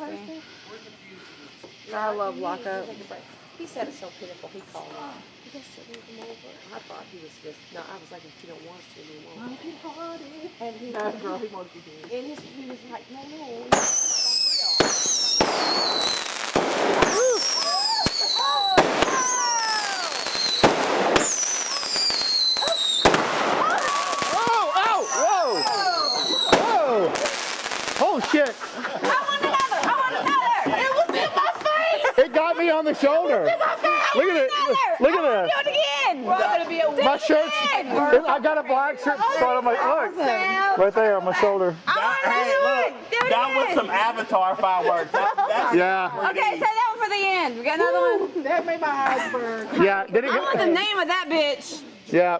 person? I love lockup. He said it's so pitiful. He called me. I thought he was just, no, I was like, if you don't want us to, we won't. And he, No, girl, he wants you to. and he was like, no, no. Oh shit! I want another! It was in my face! It got me on the shoulder. Look at it! Look at it! Do it again! We're gonna be a My shirt's. I got a black shirt spot on my look. Right there on my shoulder. That was some Avatar fireworks. That's Yeah. Okay, say that one for the end. We got another one. That made my eyes burn. Yeah. Did it? I want the name of that bitch. Yeah.